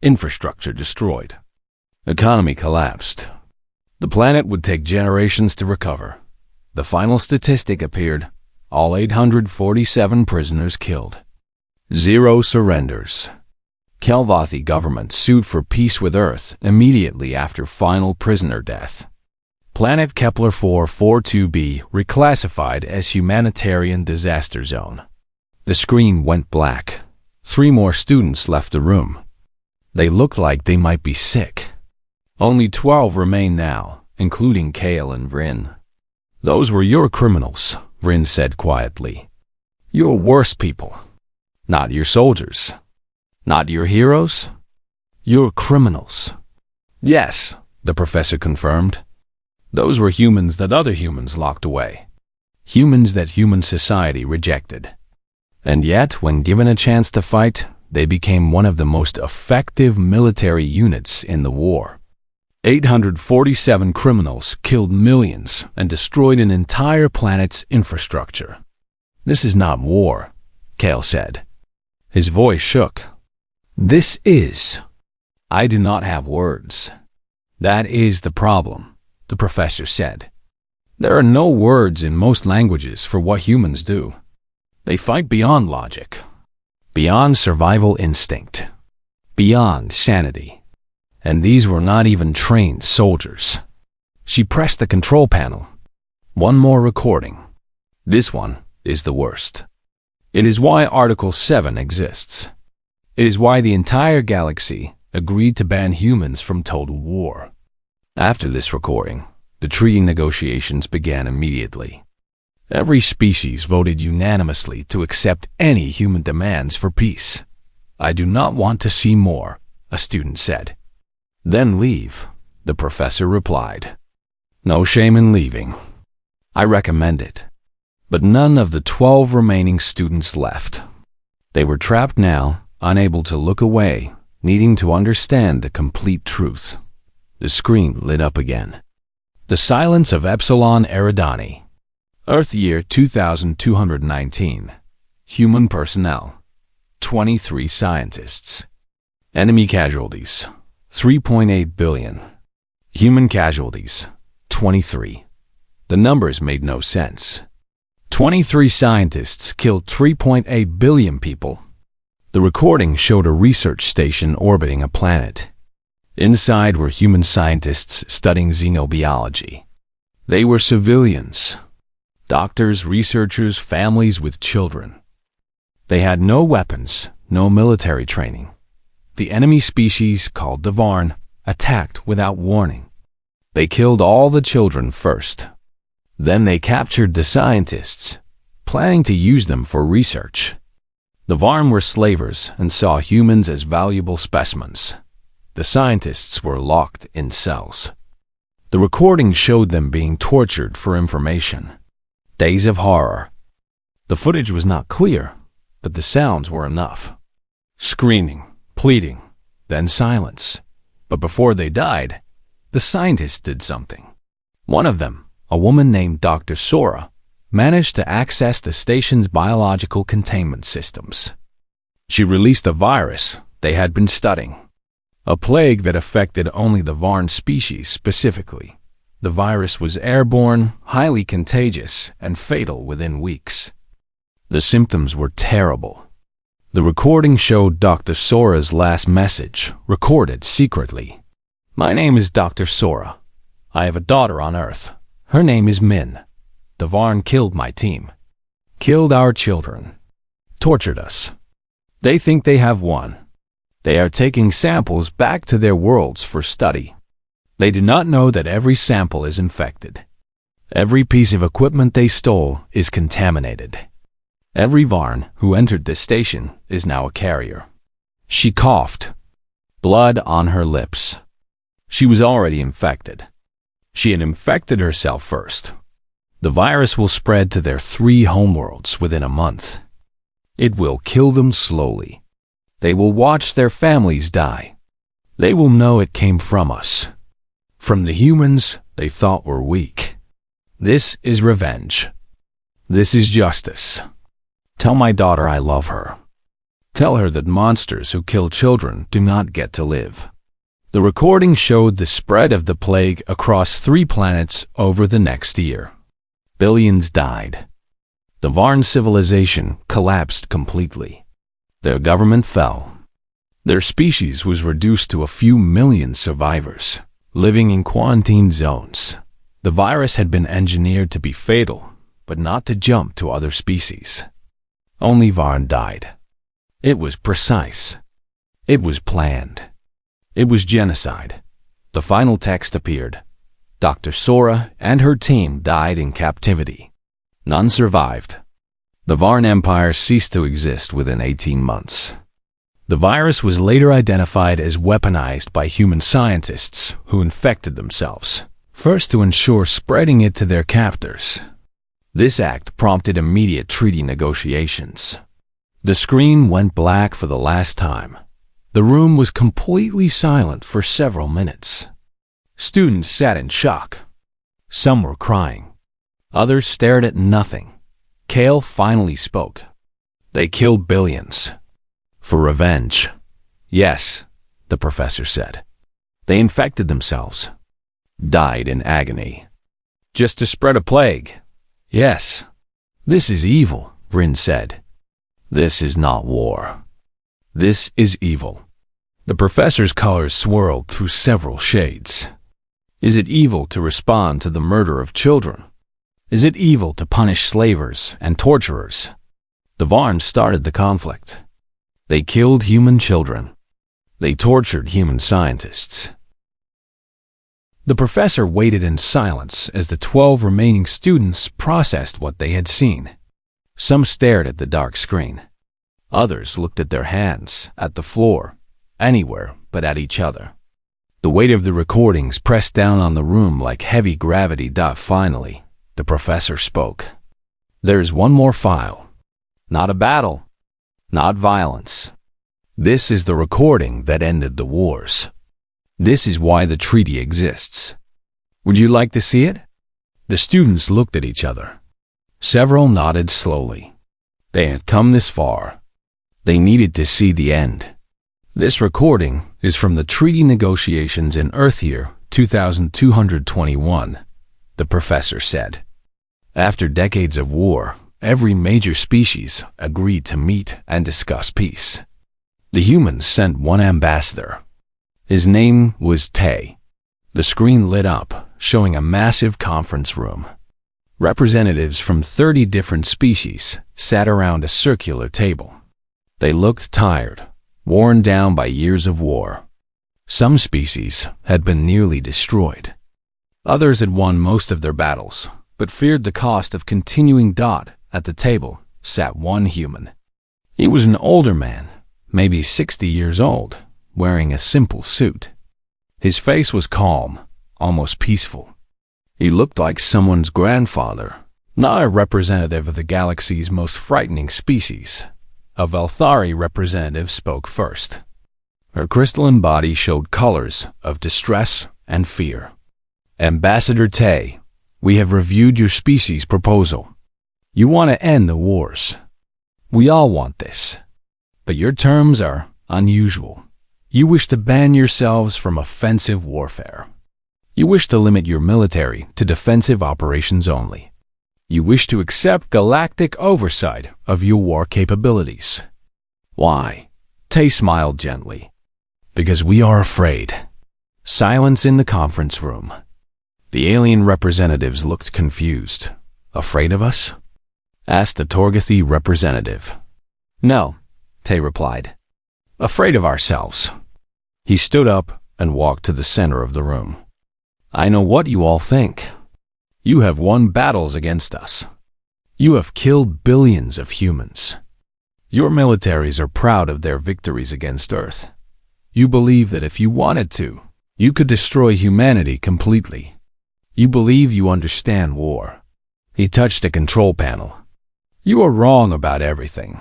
S1: Infrastructure destroyed. Economy collapsed. The planet would take generations to recover. The final statistic appeared: all 847 prisoners killed. 0 surrenders. Kelvathi government sued for peace with Earth immediately after final prisoner death. Planet Kepler 442b reclassified as humanitarian disaster zone. The screen went black. 3 more students left the room. They looked like they might be sick. Only 12 remain now, including Kale and Vryn. "Those were your criminals," Vryn said quietly. "Your worst people. Not your soldiers. Not your heroes. Your criminals." "Yes," the professor confirmed. "Those were humans that other humans locked away. Humans that human society rejected. And yet, when given a chance to fight, they became one of the most effective military units in the war. 847 criminals killed millions and destroyed an entire planet's infrastructure. This is not war," Kale said. His voice shook. "This is." "I do not have words." "That is the problem," the professor said. "There are no words in most languages for what humans do. They fight beyond logic, beyond survival instinct, beyond sanity. And these were not even trained soldiers." She pressed the control panel. "One more recording. This one is the worst. It is why Article 7 exists. It is why the entire galaxy agreed to ban humans from total war." After this recording, the treaty negotiations began immediately. Every species voted unanimously to accept any human demands for peace. "I do not want to see more," a student said. "Then leave," the professor replied. "No shame in leaving. I recommend it." But none of the 12 remaining students left. They were trapped now, unable to look away, needing to understand the complete truth. The screen lit up again. The silence of Epsilon Eridani. Earth year 2219. Human personnel. 23 scientists. Enemy casualties. 3.8 billion. Human casualties. 23. The numbers made no sense. 23 scientists killed 3.8 billion people. The recording showed a research station orbiting a planet. Inside were human scientists studying xenobiology. They were civilians. Doctors, researchers, families with children. They had no weapons, no military training. The enemy species, called the Varn, attacked without warning. They killed all the children first. Then they captured the scientists, planning to use them for research. The Varn were slavers and saw humans as valuable specimens. The scientists were locked in cells. The recording showed them being tortured for information. Days of horror. The footage was not clear, but the sounds were enough. Screaming, pleading, then silence. But before they died, the scientists did something. One of them, a woman named Dr. Sora, managed to access the station's biological containment systems. She released a virus they had been studying. A plague that affected only the Varn species specifically. The virus was airborne, highly contagious, and fatal within weeks. The symptoms were terrible. The recording showed Dr. Sora's last message, recorded secretly. "My name is Dr. Sora. I have a daughter on Earth. Her name is Min. The Varn killed my team. Killed our children. Tortured us. They think they have won. They are taking samples back to their worlds for study. They do not know that every sample is infected. Every piece of equipment they stole is contaminated. Every Varn who entered this station is now a carrier. She coughed, blood on her lips. She was already infected. She had infected herself first. The virus will spread to their 3 homeworlds within a month. It will kill them slowly. They will watch their families die. They will know it came from us. From the humans they thought were weak. This is revenge. This is justice. Tell my daughter I love her. Tell her that monsters who kill children do not get to live. The recording showed the spread of the plague across 3 planets over the next year. Billions died. The Varn civilization collapsed completely. Their government fell. Their species was reduced to a few million survivors, living in quarantine zones. The virus had been engineered to be fatal, but not to jump to other species. Only Varn died. It was precise. It was planned. It was genocide. The final text appeared. Dr. Sora and her team died in captivity. None survived. The Varn Empire ceased to exist within 18 months. The virus was later identified as weaponized by human scientists who infected themselves, first to ensure spreading it to their captors. This act prompted immediate treaty negotiations. The screen went black for the last time. The room was completely silent for several minutes. Students sat in shock. Some were crying. Others stared at nothing. Kale finally spoke. They killed billions. For revenge. Yes, the professor said. They infected themselves. Died in agony. Just to spread a plague. Yes. This is evil, Bryn said. This is not war. This is evil. The professor's colors swirled through several shades. Is it evil to respond to the murder of children? Is it evil to punish slavers and torturers? The Varn started the conflict. They killed human children. They tortured human scientists. The professor waited in silence as the 12 remaining students processed what they had seen. Some stared at the dark screen. Others looked at their hands, at the floor, anywhere but at each other. The weight of the recordings pressed down on the room like heavy gravity. Finally, the professor spoke. There is one more file. Not a battle. Not violence. This is the recording that ended the wars. This is why the treaty exists. Would you like to see it? The students looked at each other. Several nodded slowly. They had come this far. They needed to see the end. This recording is from the treaty negotiations in Earth Year 2221, the professor said. After decades of war, every major species agreed to meet and discuss peace. The humans sent one ambassador. His name was Tay. The screen lit up, showing a massive conference room. Representatives from 30 different species sat around a circular table. They looked tired, worn down by years of war. Some species had been nearly destroyed. Others had won most of their battles, but feared the cost of continuing. At the table sat one human. He was an older man, maybe 60 years old, wearing a simple suit. His face was calm, almost peaceful. He looked like someone's grandfather, not a representative of the galaxy's most frightening species. A Valthari representative spoke first. Her crystalline body showed colors of distress and fear. Ambassador Tay, we have reviewed your species proposal. You want to end the wars. We all want this. But your terms are unusual. You wish to ban yourselves from offensive warfare. You wish to limit your military to defensive operations only. You wish to accept galactic oversight of your war capabilities. Why? Tay smiled gently. Because we are afraid. Silence in the conference room. The alien representatives looked confused. Afraid of us? Asked the Torgathy representative. No, Tay replied. Afraid of ourselves. He stood up and walked to the center of the room. I know what you all think. You have won battles against us. You have killed billions of humans. Your militaries are proud of their victories against Earth. You believe that if you wanted to, you could destroy humanity completely. You believe you understand war. He touched a control panel. You are wrong about everything.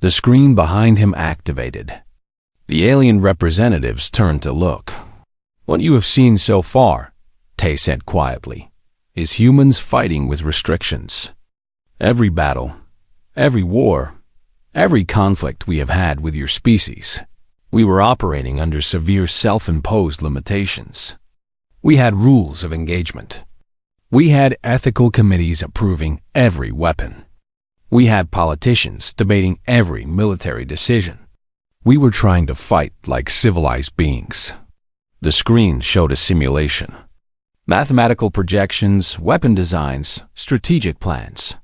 S1: The screen behind him activated. The alien representatives turned to look. What you have seen so far, Tay said quietly, is humans fighting with restrictions. Every battle, every war, every conflict we have had with your species, we were operating under severe self-imposed limitations. We had rules of engagement. We had ethical committees approving every weapon. We had politicians debating every military decision. We were trying to fight like civilized beings. The screen showed a simulation. Mathematical projections, weapon designs, strategic plans.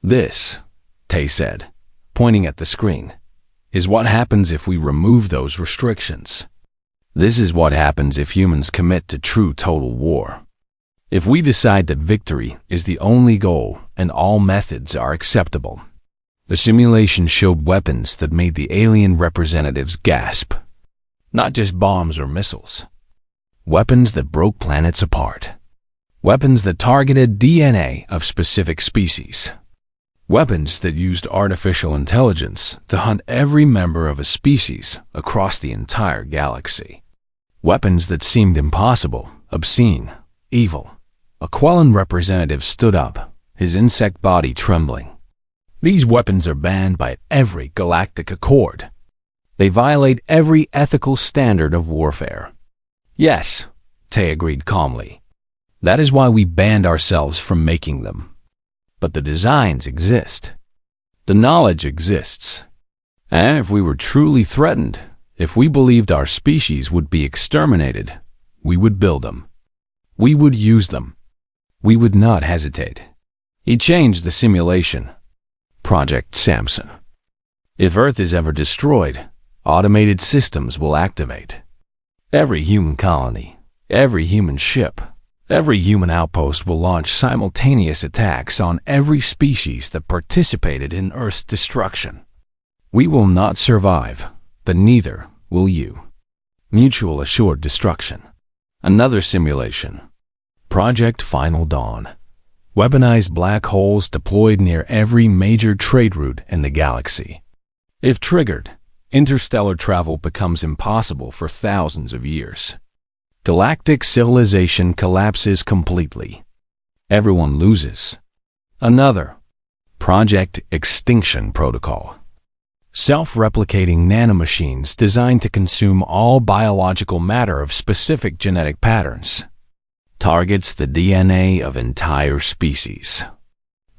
S1: This, Tay said, pointing at the screen, is what happens if we remove those restrictions. This is what happens if humans commit to true total war. If we decide that victory is the only goal and all methods are acceptable. The simulation showed weapons that made the alien representatives gasp. Not just bombs or missiles. Weapons that broke planets apart. Weapons that targeted DNA of specific species. Weapons that used artificial intelligence to hunt every member of a species across the entire galaxy. Weapons that seemed impossible, obscene, evil. A Quellan representative stood up, his insect body trembling. These weapons are banned by every galactic accord. They violate every ethical standard of warfare. Yes, Tay agreed calmly. That is why we banned ourselves from making them. But the designs exist. The knowledge exists. And if we were truly threatened, if we believed our species would be exterminated, we would build them. We would use them. We would not hesitate. He changed the simulation. Project Samson. If Earth is ever destroyed, automated systems will activate. Every human colony, every human ship, every human outpost will launch simultaneous attacks on every species that participated in Earth's destruction. We will not survive, but neither will you. Mutual assured destruction. Another simulation. Project Final Dawn. Weaponized black holes deployed near every major trade route in the galaxy. If triggered, interstellar travel becomes impossible for thousands of years. Galactic civilization collapses completely. Everyone loses. Another. Project Extinction Protocol. Self-replicating nanomachines designed to consume all biological matter of specific genetic patterns. Targets the DNA of entire species.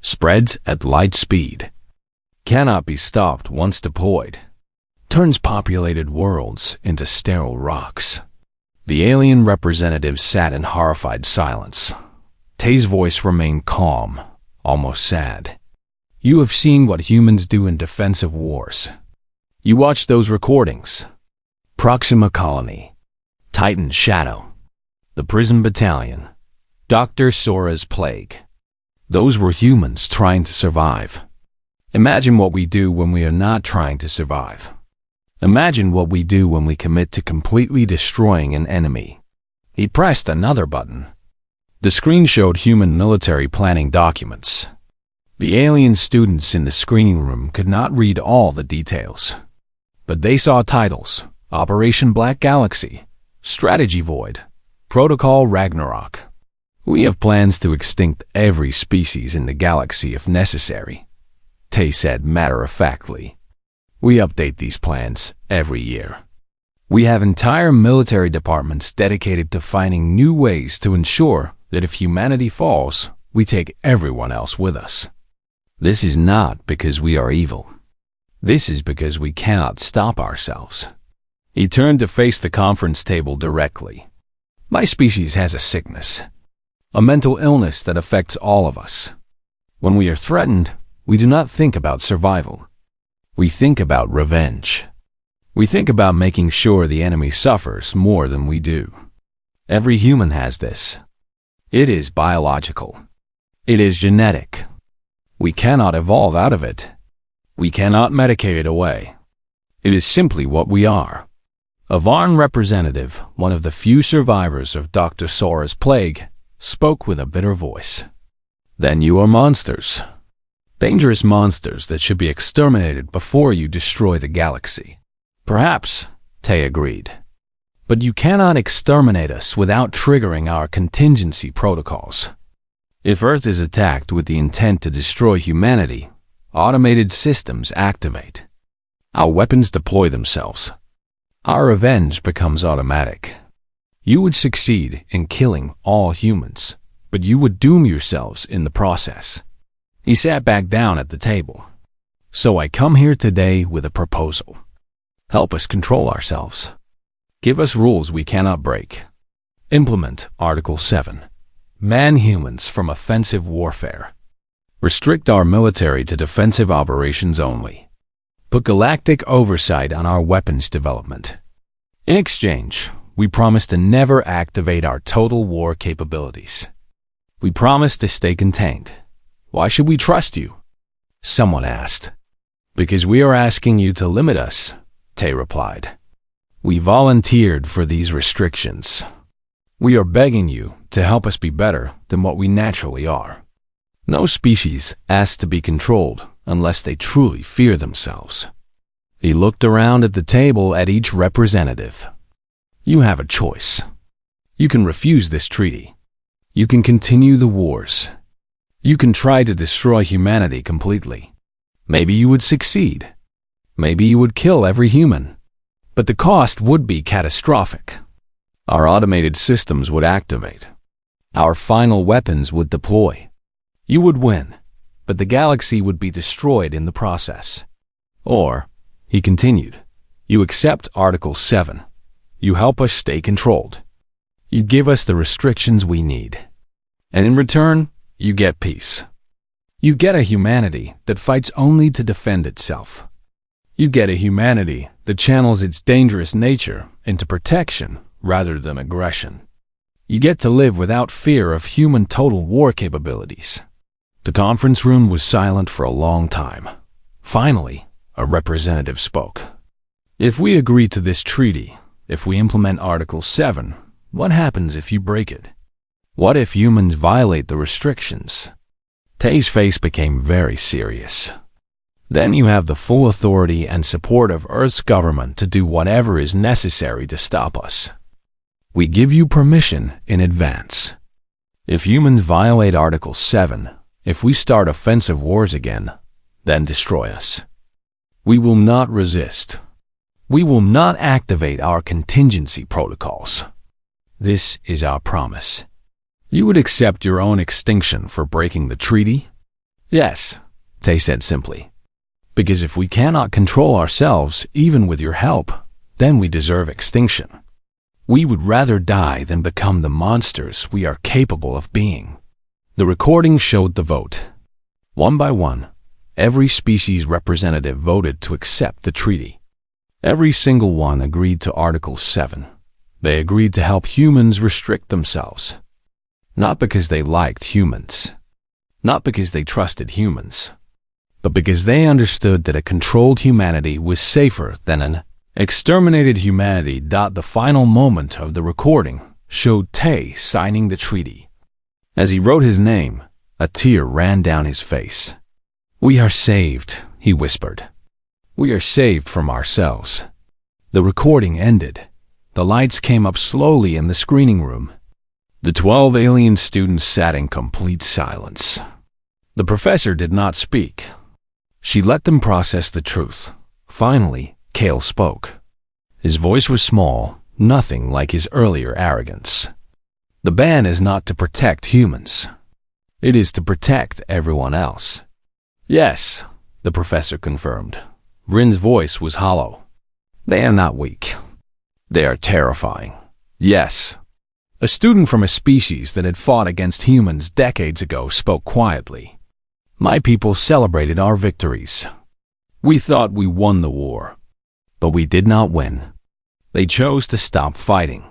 S1: Spreads at light speed. Cannot be stopped once deployed. Turns populated worlds into sterile rocks. The alien representatives sat in horrified silence. Tay's voice remained calm, almost sad. You have seen what humans do in defensive wars. You watched those recordings. Proxima Colony. Titan's Shadow. The Prison Battalion. Dr. Sora's Plague. Those were humans trying to survive. Imagine what we do when we are not trying to survive. Imagine what we do when we commit to completely destroying an enemy. He pressed another button. The screen showed human military planning documents. The alien students in the screening room could not read all the details. But they saw titles: Operation Black Galaxy, Strategy Void, Protocol Ragnarok. We have plans to extinct every species in the galaxy if necessary, Tay said matter-of-factly. We update these plans every year. We have entire military departments dedicated to finding new ways to ensure that if humanity falls, we take everyone else with us. This is not because we are evil. This is because we cannot stop ourselves. He turned to face the conference table directly. My species has a sickness, a mental illness that affects all of us. When we are threatened, we do not think about survival. We think about revenge. We think about making sure the enemy suffers more than we do. Every human has this. It is biological. It is genetic. We cannot evolve out of it. We cannot medicate it away. It is simply what we are. A Varn representative, one of the few survivors of Dr. Sora's plague, spoke with a bitter voice. Then you are monsters. Dangerous monsters that should be exterminated before you destroy the galaxy. Perhaps, Tay agreed. But you cannot exterminate us without triggering our contingency protocols. If Earth is attacked with the intent to destroy humanity, automated systems activate. Our weapons deploy themselves. Our revenge becomes automatic. You would succeed in killing all humans, but you would doom yourselves in the process. He sat back down at the table. So I come here today with a proposal. Help us control ourselves. Give us rules we cannot break. Implement Article 7. Ban humans from offensive warfare. Restrict our military to defensive operations only. Put galactic oversight on our weapons development. In exchange, we promise to never activate our total war capabilities. We promise to stay contained. Why should we trust you? Someone asked. Because we are asking you to limit us, Tay replied. We volunteered for these restrictions. We are begging you to help us be better than what we naturally are. No species asks to be controlled unless they truly fear themselves. He looked around at the table at each representative. You have a choice. You can refuse this treaty. You can continue the wars. You can try to destroy humanity completely. Maybe you would succeed. Maybe you would kill every human. But the cost would be catastrophic. Our automated systems would activate. Our final weapons would deploy. You would win, but the galaxy would be destroyed in the process. Or, he continued, you accept Article 7. You help us stay controlled. You give us the restrictions we need. And in return, you get peace. You get a humanity that fights only to defend itself. You get a humanity that channels its dangerous nature into protection rather than aggression. You get to live without fear of human total war capabilities. The conference room was silent for a long time. Finally, a representative spoke. If we agree to this treaty, if we implement Article 7, what happens if you break it? What if humans violate the restrictions? Tay's face became very serious. Then you have the full authority and support of Earth's government to do whatever is necessary to stop us. We give you permission in advance. If humans violate Article 7, if we start offensive wars again, then destroy us. We will not resist. We will not activate our contingency protocols. This is our promise. You would accept your own extinction for breaking the treaty? Yes, Tay said simply. Because if we cannot control ourselves, even with your help, then we deserve extinction. We would rather die than become the monsters we are capable of being. The recording showed the vote. One by one, every species representative voted to accept the treaty. Every single one agreed to Article 7. They agreed to help humans restrict themselves. Not because they liked humans. Not because they trusted humans. But because they understood that a controlled humanity was safer than an exterminated humanity. The final moment of the recording showed Tay signing the treaty. As he wrote his name, a tear ran down his face. We are saved, he whispered. We are saved from ourselves. The recording ended. The lights came up slowly in the screening room. The 12 alien students sat in complete silence. The professor did not speak. She let them process the truth. Finally, Kale spoke. His voice was small, nothing like his earlier arrogance. The ban is not to protect humans. It is to protect everyone else. Yes, the professor confirmed. Rin's voice was hollow. They are not weak. They are terrifying. Yes. A student from a species that had fought against humans decades ago spoke quietly. My people celebrated our victories. We thought we won the war, but we did not win. They chose to stop fighting.